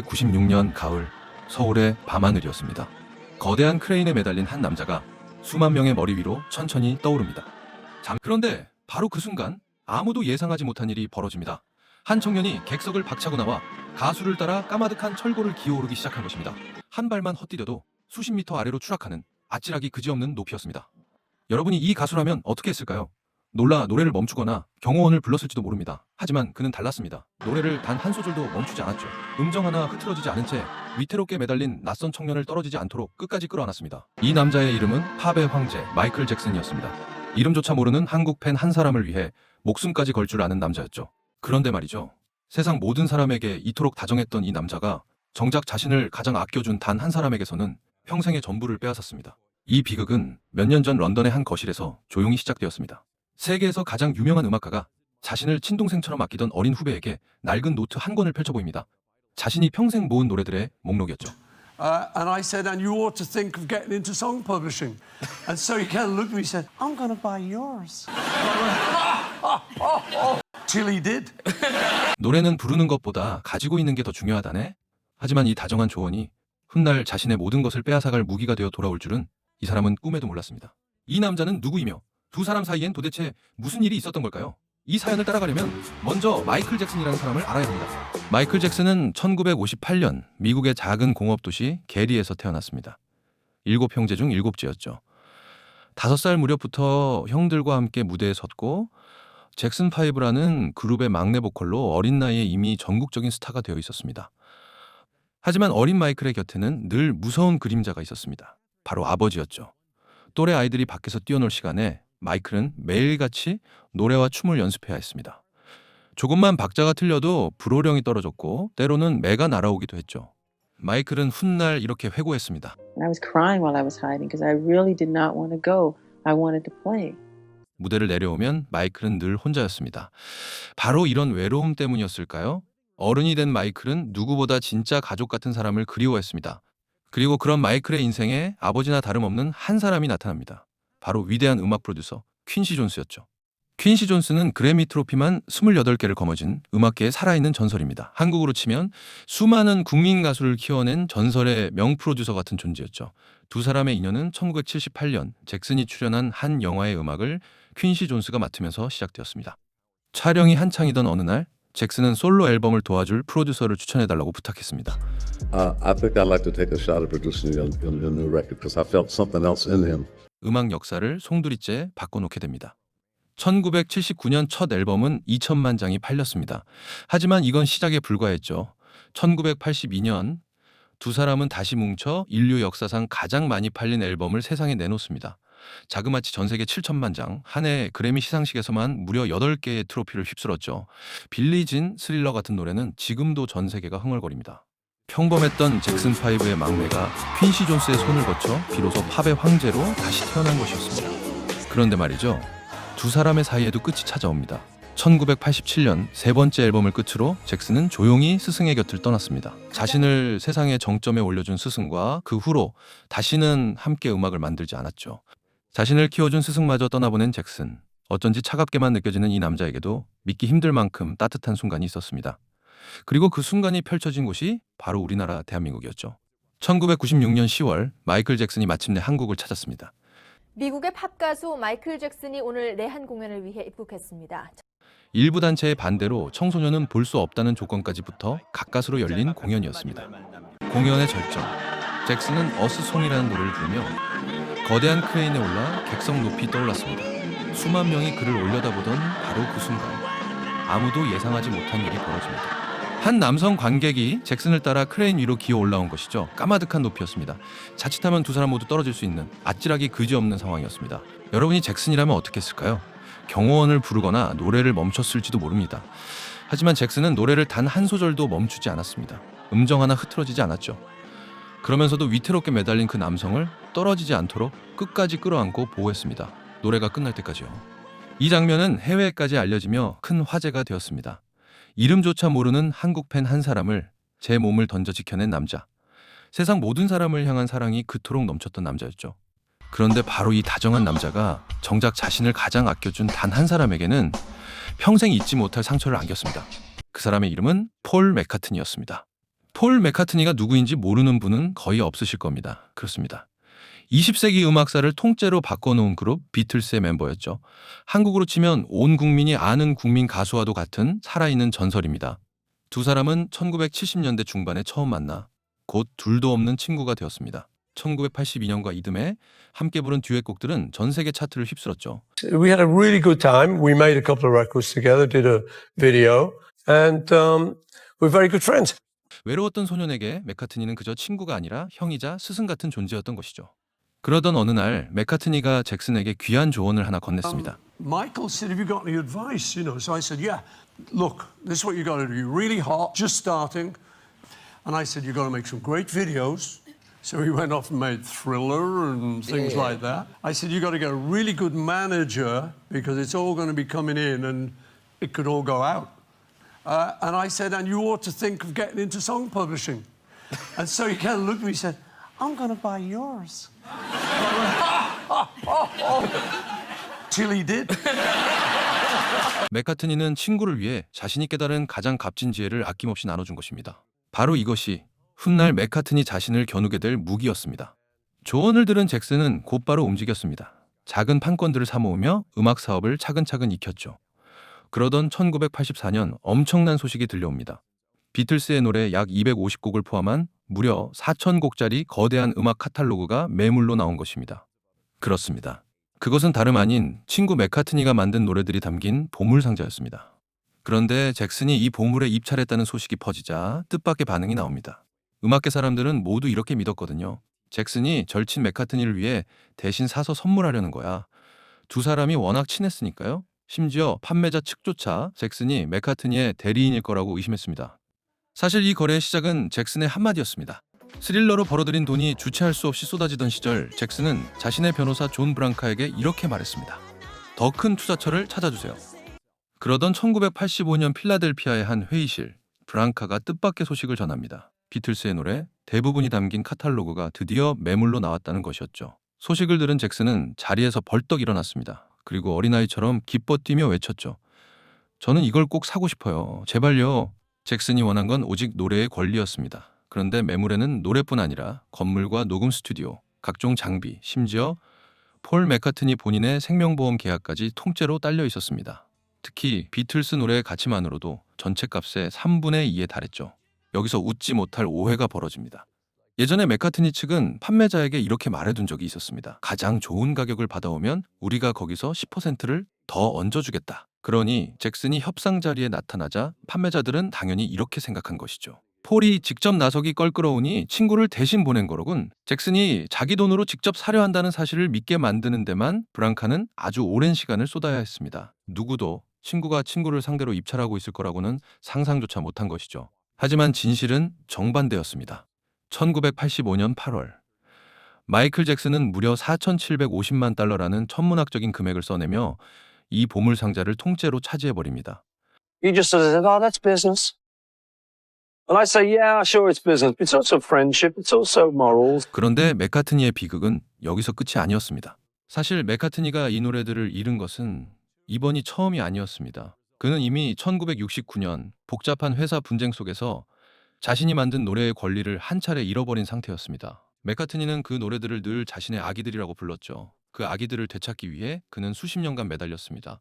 1996년 가을 서울의 밤하늘이었습니다. 거대한 크레인에 매달린 한 남자가 수만 명의 머리 위로 천천히 떠오릅니다. 그런데 바로 그 순간 아무도 예상하지 못한 일이 벌어집니다. 한 청년이 객석을 박차고 나와 가수를 따라 까마득한 철골을 기어오르기 시작한 것입니다. 한 발만 헛디뎌도 수십 미터 아래로 추락하는 아찔하기 그지없는 높이였습니다. 여러분이 이 가수라면 어떻게 했을까요? 놀라 노래를 멈추거나 경호원을 불렀을지도 모릅니다. 하지만 그는 달랐습니다. 노래를 단 한 소절도 멈추지 않았죠. 음정 하나 흐트러지지 않은 채 위태롭게 매달린 낯선 청년을 떨어지지 않도록 끝까지 끌어안았습니다. 이 남자의 이름은 팝의 황제 마이클 잭슨이었습니다. 이름조차 모르는 한국 팬 한 사람을 위해 목숨까지 걸 줄 아는 남자였죠. 그런데 말이죠. 세상 모든 사람에게 이토록 다정했던 이 남자가 정작 자신을 가장 아껴준 단 한 사람에게서는 평생의 전부를 빼앗았습니다. 이 비극은 몇 년 전 런던의 한 거실에서 조용히 시작되었습니다. 세계에서 가장 유명한 음악가가 자신을 친동생처럼 아끼던 어린 후배에게 낡은 노트 한 권을 펼쳐 보입니다. 자신이 평생 모은 노래들의 목록이었죠. And I said, and you ought to think of getting into song publishing. And so he kind of looked at me and said, I'm going to buy yours. Till he did. 노래는 부르는 것보다 가지고 있는 게 더 중요하다네. 하지만 이 다정한 조언이 훗날 자신의 모든 것을 빼앗아갈 무기가 되어 돌아올 줄은 이 사람은 꿈에도 몰랐습니다. 이 남자는 누구이며 두 사람 사이엔 도대체 무슨 일이 있었던 걸까요? 이 사연을 따라가려면 먼저 마이클 잭슨이라는 사람을 알아야 합니다. 마이클 잭슨은 1958년 미국의 작은 공업도시 게리에서 태어났습니다. 7형제 중 7째였죠. 5살 무렵부터 형들과 함께 무대에 섰고 잭슨 5라는 그룹의 막내 보컬로 어린 나이에 이미 전국적인 스타가 되어 있었습니다. 하지만 어린 마이클의 곁에는 늘 무서운 그림자가 있었습니다. 바로 아버지였죠. 또래 아이들이 밖에서 뛰어놀 시간에 마이클은 매일같이 노래와 춤을 연습해야 했습니다. 조금만 박자가 틀려도 불호령이 떨어졌고 때로는 매가 날아오기도 했죠. 마이클은 훗날 이렇게 회고했습니다. I was crying while I was hiding because I really did not want to go. I wanted to play. 무대를 내려오면 마이클은 늘 혼자였습니다. 바로 이런 외로움 때문이었을까요? 어른이 된 마이클은 누구보다 진짜 가족 같은 사람을 그리워했습니다. 그리고 그런 마이클의 인생에 아버지나 다름없는 한 사람이 나타납니다. 바로 위대한 음악 프로듀서 퀸시 존스였죠. 퀸시 존스는 그래미 트로피만 28개를 거머쥔 음악계의 살아있는 전설입니다. 한국으로 치면 수많은 국민 가수를 키워낸 전설의 명프로듀서 같은 존재였죠. 두 사람의 인연은 1978년 잭슨이 출연한 한 영화의 음악을 퀸시 존스가 맡으면서 시작되었습니다. 촬영이 한창이던 어느 날 잭슨은 솔로 앨범을 도와줄 프로듀서를 추천해달라고 부탁했습니다. I think I'd like to take a shot at producing your new record because I felt something else in him. 음악 역사를 송두리째 바꿔놓게 됩니다. 1979년 첫 앨범은 2천만 장이 팔렸습니다. 하지만 이건 시작에 불과했죠. 1982년 두 사람은 다시 뭉쳐 인류 역사상 가장 많이 팔린 앨범을 세상에 내놓습니다. 자그마치 전 세계 7천만 장, 한 해 그래미 시상식에서만 무려 8개의 트로피를 휩쓸었죠. 빌리진, 스릴러 같은 노래는 지금도 전 세계가 흥얼거립니다. 평범했던 잭슨5의 막내가 퀸시 존스의 손을 거쳐 비로소 팝의 황제로 다시 태어난 것이었습니다. 그런데 말이죠. 두 사람의 사이에도 끝이 찾아옵니다. 1987년 세 번째 앨범을 끝으로 잭슨은 조용히 스승의 곁을 떠났습니다. 자신을 세상의 정점에 올려준 스승과 그 후로 다시는 함께 음악을 만들지 않았죠. 자신을 키워준 스승마저 떠나보낸 잭슨. 어쩐지 차갑게만 느껴지는 이 남자에게도 믿기 힘들 만큼 따뜻한 순간이 있었습니다. 그리고 그 순간이 펼쳐진 곳이 바로 우리나라 대한민국이었죠. 1996년 10월 마이클 잭슨이 마침내 한국을 찾았습니다. 미국의 팝 가수 마이클 잭슨이 오늘 내한 공연을 위해 입국했습니다. 일부 단체의 반대로 청소년은 볼 수 없다는 조건까지 붙어 가까스로 열린 공연이었습니다. 공연의 절정, 잭슨은 어스송이라는 노래를 부르며 거대한 크레인에 올라 객석 높이 떠올랐습니다. 수만 명이 그를 올려다보던 바로 그 순간 아무도 예상하지 못한 일이 벌어집니다. 한 남성 관객이 잭슨을 따라 크레인 위로 기어 올라온 것이죠. 까마득한 높이였습니다. 자칫하면 두 사람 모두 떨어질 수 있는 아찔하기 그지없는 상황이었습니다. 여러분이 잭슨이라면 어떻게 했을까요? 경호원을 부르거나 노래를 멈췄을지도 모릅니다. 하지만 잭슨은 노래를 단 한 소절도 멈추지 않았습니다. 음정 하나 흐트러지지 않았죠. 그러면서도 위태롭게 매달린 그 남성을 떨어지지 않도록 끝까지 끌어안고 보호했습니다. 노래가 끝날 때까지요. 이 장면은 해외에까지 알려지며 큰 화제가 되었습니다. 이름조차 모르는 한국 팬 한 사람을 제 몸을 던져 지켜낸 남자. 세상 모든 사람을 향한 사랑이 그토록 넘쳤던 남자였죠. 그런데 바로 이 다정한 남자가 정작 자신을 가장 아껴준 단 한 사람에게는 평생 잊지 못할 상처를 안겼습니다. 그 사람의 이름은 폴 맥카트니였습니다. 폴 맥카트니가 누구인지 모르는 분은 거의 없으실 겁니다. 그렇습니다. 20세기 음악사를 통째로 바꿔놓은 그룹 비틀스의 멤버였죠. 한국으로 치면 온 국민이 아는 국민 가수와도 같은 살아있는 전설입니다. 두 사람은 1970년대 중반에 처음 만나 곧 둘도 없는 친구가 되었습니다. 1982년과 이듬해 함께 부른 듀엣곡들은 전 세계 차트를 휩쓸었죠. We had a really good time. We made a couple of records together, did a video, and we're very good friends. 외로웠던 소년에게 맥카트니는 그저 친구가 아니라 형이자 스승 같은 존재였던 것이죠. 그러던 어느 날 맥카트니가 잭슨에게 귀한 조언을 하나 건넸습니다. Michael said, have you got any advice? You know, so I said, yeah, look, this is what you got to do. You're really hot, just starting. And I said, you've got to make some great videos. So he went off and made Thriller and things like that. I said, you've got to get a really good manager because it's all going to be coming in and it could all go out. And I said, and you ought to think of getting into song publishing. And so he kind of looked at me and said, I'm going to buy yours. Till he did. 맥카트니는 친구를 위해 자신이 깨달은 가장 값진 지혜를 아낌없이 나눠준 것입니다. 바로 이것이 훗날 맥카트니 자신을 겨누게 될 무기였습니다. 조언을 들은 잭슨은 곧바로 움직였습니다. 작은 판권들을 사모으며 음악 사업을 차근차근 익혔죠. 그러던 1984년 엄청난 소식이 들려옵니다. 비틀스의 노래 약 250곡을 포함한 무려 4,000곡짜리 거대한 음악 카탈로그가 매물로 나온 것입니다. 그렇습니다. 그것은 다름 아닌 친구 맥카트니가 만든 노래들이 담긴 보물상자였습니다. 그런데 잭슨이 이 보물에 입찰했다는 소식이 퍼지자 뜻밖의 반응이 나옵니다. 음악계 사람들은 모두 이렇게 믿었거든요. 잭슨이 절친 맥카트니를 위해 대신 사서 선물하려는 거야. 두 사람이 워낙 친했으니까요. 심지어 판매자 측조차 잭슨이 맥카트니의 대리인일 거라고 의심했습니다. 사실 이 거래의 시작은 잭슨의 한마디였습니다. 스릴러로 벌어들인 돈이 주체할 수 없이 쏟아지던 시절 잭슨은 자신의 변호사 존 브랑카에게 이렇게 말했습니다. 더 큰 투자처를 찾아주세요. 그러던 1985년 필라델피아의 한 회의실, 브랑카가 뜻밖의 소식을 전합니다. 비틀스의 노래 대부분이 담긴 카탈로그가 드디어 매물로 나왔다는 것이었죠. 소식을 들은 잭슨은 자리에서 벌떡 일어났습니다. 그리고 어린아이처럼 기뻐 뛰며 외쳤죠. 저는 이걸 꼭 사고 싶어요. 제발요. 잭슨이 원한 건 오직 노래의 권리였습니다. 그런데 매물에는 노래뿐 아니라 건물과 녹음 스튜디오, 각종 장비, 심지어 폴 맥카트니 본인의 생명보험 계약까지 통째로 딸려 있었습니다. 특히 비틀스 노래의 가치만으로도 전체 값의 3분의 2에 달했죠. 여기서 웃지 못할 오해가 벌어집니다. 예전에 맥카트니 측은 판매자에게 이렇게 말해둔 적이 있었습니다. 가장 좋은 가격을 받아오면 우리가 거기서 10%를 더 얹어주겠다. 그러니 잭슨이 협상 자리에 나타나자 판매자들은 당연히 이렇게 생각한 것이죠. 폴이 직접 나서기 껄끄러우니 친구를 대신 보낸 거로군. 잭슨이 자기 돈으로 직접 사려 한다는 사실을 믿게 만드는 데만 브랑카는 아주 오랜 시간을 쏟아야 했습니다. 누구도 친구가 친구를 상대로 입찰하고 있을 거라고는 상상조차 못한 것이죠. 하지만 진실은 정반대였습니다. 1985년 8월 마이클 잭슨은 무려 4,750만 달러라는 천문학적인 금액을 써내며 이 보물상자를 통째로 차지해버립니다. He just says, oh, that's business. And I say, yeah, sure, it's business. It's also friendship. It's also morals. 그런데 맥카트니의 비극은 여기서 끝이 아니었습니다. 사실 맥카트니가 이 노래들을 잃은 것은 이번이 처음이 아니었습니다. 그는 이미 1969년 복잡한 회사 분쟁 속에서 자신이 만든 노래의 권리를 한 차례 잃어버린 상태였습니다. 맥카트니는 그 노래들을 늘 자신의 아기들이라고 불렀죠. 그 아기들을 되찾기 위해 그는 수십 년간 매달렸습니다.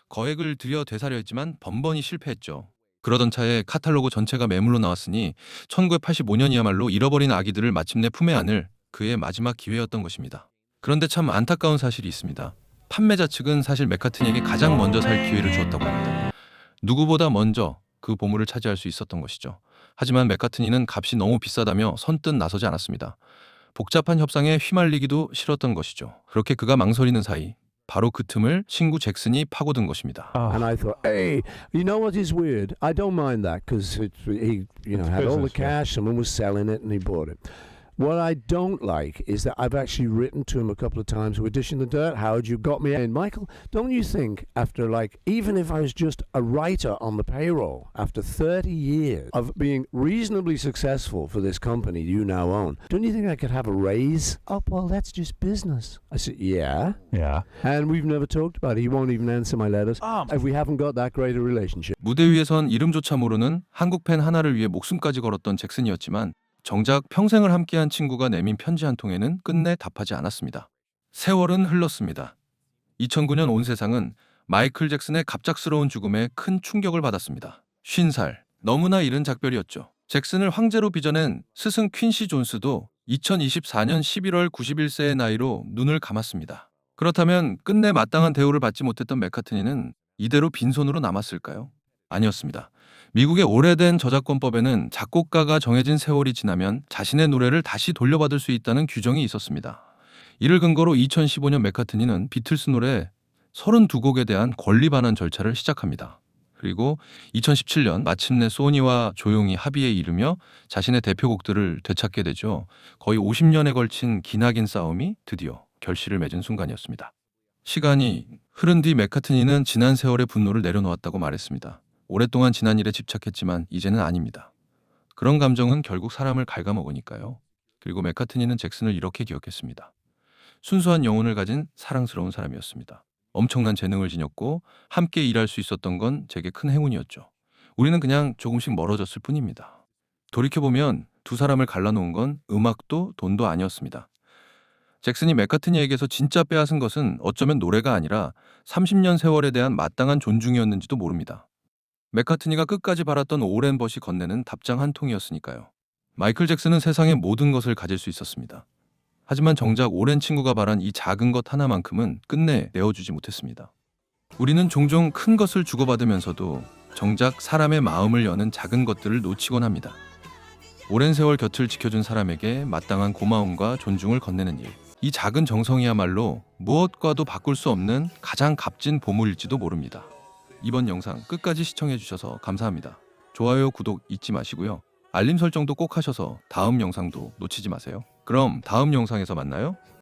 거액을 들여 되사려 했지만 번번이 실패했죠. 그러던 차에 카탈로그 전체가 매물로 나왔으니 1985년이야말로 잃어버린 아기들을 마침내 품에 안을 그의 마지막 기회였던 것입니다. 그런데 참 안타까운 사실이 있습니다. 판매자 측은 사실 맥카트니에게 가장 먼저 살 기회를 주었다고 합니다. 누구보다 먼저 그 보물을 차지할 수 있었던 것이죠. 하지만 맥카트니는 값이 너무 비싸다며 선뜻 나서지 않았습니다. 복잡한 협상에 휘말리기도 싫었던 것이죠. 그렇게 그가 망설이는 사이 바로 그 틈을 친구 잭슨이 파고든 것입니다. And I thought, hey, you know what is weird? I don't mind that because he, had all the cash, someone was selling it, and he bought it. What I don't like is that I've actually written to him a couple of times with Dish in the Dirt. Howard, you got me in. Michael, don't you think after, like, even if I was just a writer on the payroll, after 30 years of being reasonably successful for this company you now own, don't you think I could have a raise? Oh, well, that's just business. I said, yeah. Yeah. And we've never talked about it. He won't even answer my letters. If we haven't got that great a relationship. 무대 위에선 이름조차 모르는 한국 팬 하나를 위해 목숨까지 걸었던 잭슨이었지만 정작 평생을 함께한 친구가 내민 편지 한 통에는 끝내 답하지 않았습니다. 세월은 흘렀습니다. 2009년 온 세상은 마이클 잭슨의 갑작스러운 죽음에 큰 충격을 받았습니다. 50살, 너무나 이른 작별이었죠. 잭슨을 황제로 빚어낸 스승 퀸시 존스도 2024년 11월 91세의 나이로 눈을 감았습니다. 그렇다면 끝내 마땅한 대우를 받지 못했던 맥카트니는 이대로 빈손으로 남았을까요? 아니었습니다. 미국의 오래된 저작권법에는 작곡가가 정해진 세월이 지나면 자신의 노래를 다시 돌려받을 수 있다는 규정이 있었습니다. 이를 근거로 2015년 맥카트니는 비틀스 노래 32곡에 대한 권리 반환 절차를 시작합니다. 그리고 2017년 마침내 소니와 조용히 합의에 이르며 자신의 대표곡들을 되찾게 되죠. 거의 50년에 걸친 기나긴 싸움이 드디어 결실을 맺은 순간이었습니다. 시간이 흐른 뒤 맥카트니는 지난 세월의 분노를 내려놓았다고 말했습니다. 오랫동안 지난 일에 집착했지만 이제는 아닙니다. 그런 감정은 결국 사람을 갉아먹으니까요. 그리고 맥카트니는 잭슨을 이렇게 기억했습니다. 순수한 영혼을 가진 사랑스러운 사람이었습니다. 엄청난 재능을 지녔고 함께 일할 수 있었던 건 제게 큰 행운이었죠. 우리는 그냥 조금씩 멀어졌을 뿐입니다. 돌이켜보면 두 사람을 갈라놓은 건 음악도 돈도 아니었습니다. 잭슨이 맥카트니에게서 진짜 빼앗은 것은 어쩌면 노래가 아니라 30년 세월에 대한 마땅한 존중이었는지도 모릅니다. 맥카트니가 끝까지 바랐던 오랜 벗이 건네는 답장 한 통이었으니까요. 마이클 잭슨은 세상의 모든 것을 가질 수 있었습니다. 하지만 정작 오랜 친구가 바란 이 작은 것 하나만큼은 끝내 내어주지 못했습니다. 우리는 종종 큰 것을 주고받으면서도 정작 사람의 마음을 여는 작은 것들을 놓치곤 합니다. 오랜 세월 곁을 지켜준 사람에게 마땅한 고마움과 존중을 건네는 일. 이 작은 정성이야말로 무엇과도 바꿀 수 없는 가장 값진 보물일지도 모릅니다. 이번 영상 끝까지 시청해주셔서 감사합니다. 좋아요, 구독 잊지 마시고요. 알림 설정도 꼭 하셔서 다음 영상도 놓치지 마세요. 그럼 다음 영상에서 만나요.